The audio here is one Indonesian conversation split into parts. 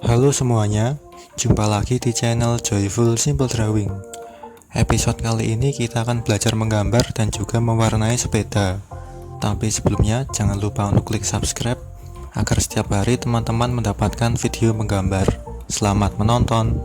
Halo semuanya, jumpa lagi di channel Joyful Simple Drawing. Episode kali ini kita akan belajar menggambar dan juga mewarnai sepeda. Tapi sebelumnya jangan lupa untuk klik subscribe agar setiap hari teman-teman mendapatkan video menggambar. Selamat menonton.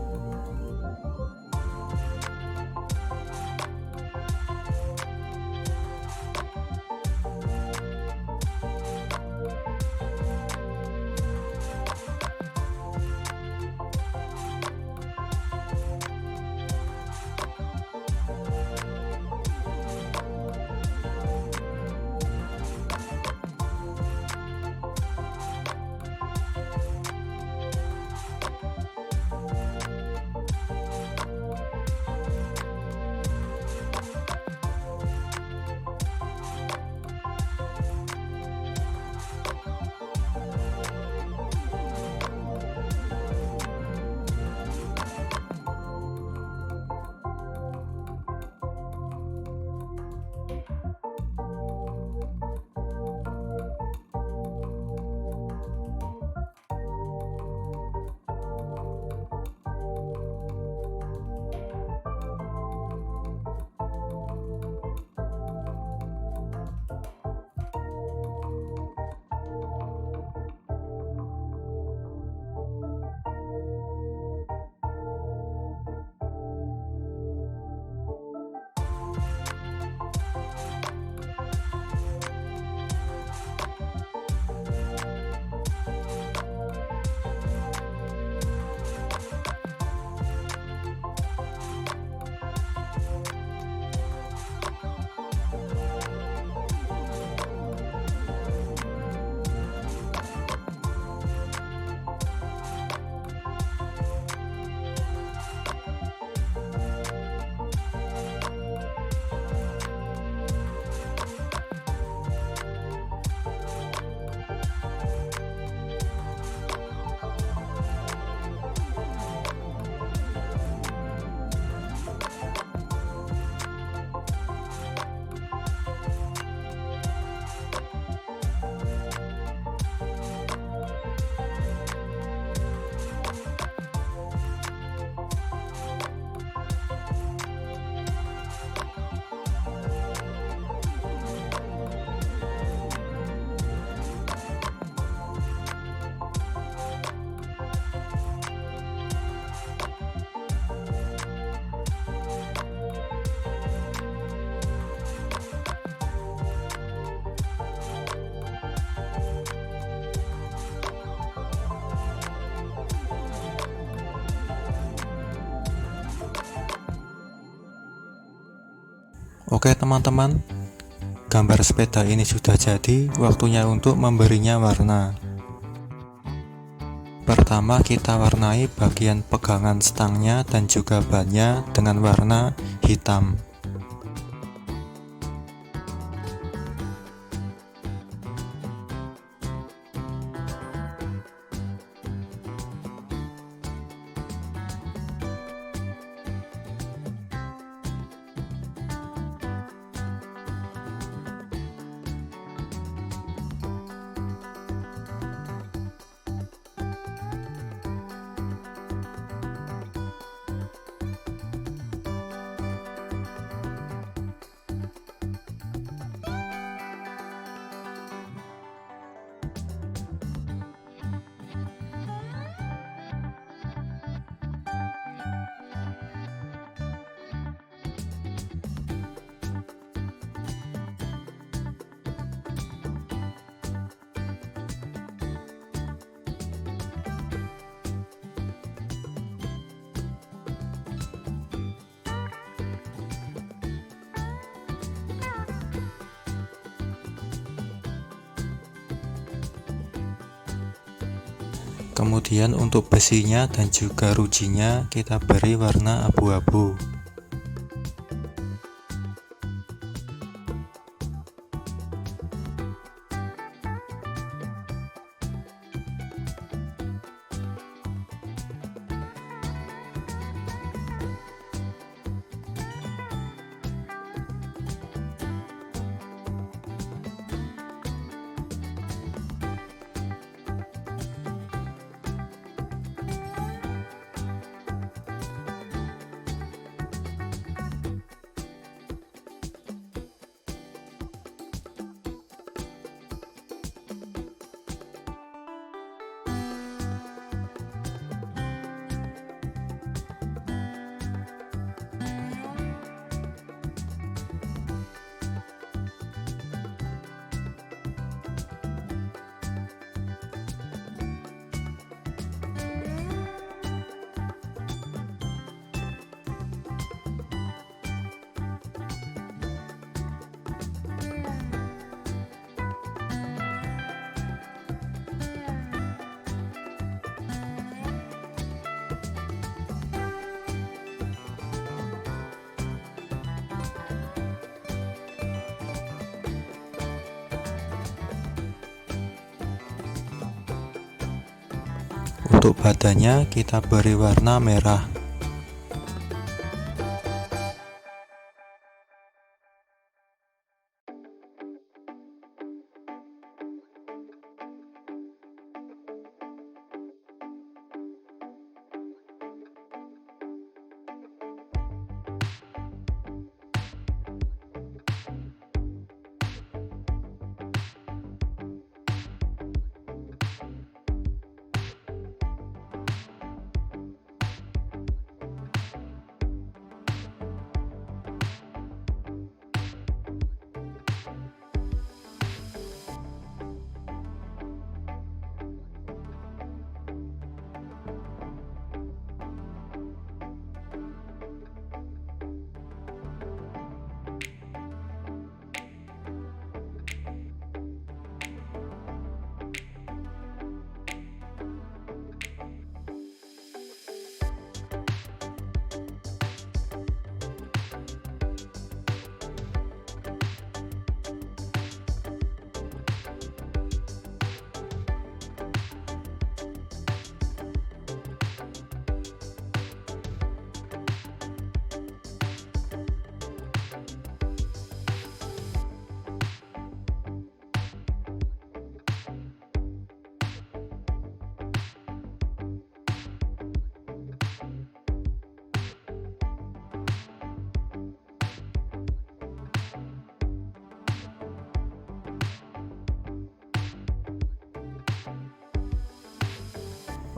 Oke teman-teman, gambar sepeda ini sudah jadi, waktunya untuk memberinya warna. Pertama kita warnai bagian pegangan stangnya dan juga bannya dengan warna hitam. Kemudian untuk besinya dan juga rujinya kita beri warna abu-abu. Untuk badannya kita beri warna merah.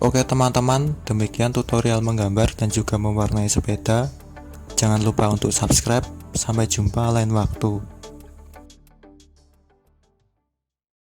Oke teman-teman, demikian tutorial menggambar dan juga mewarnai sepeda. Jangan lupa untuk subscribe. Sampai jumpa lain waktu.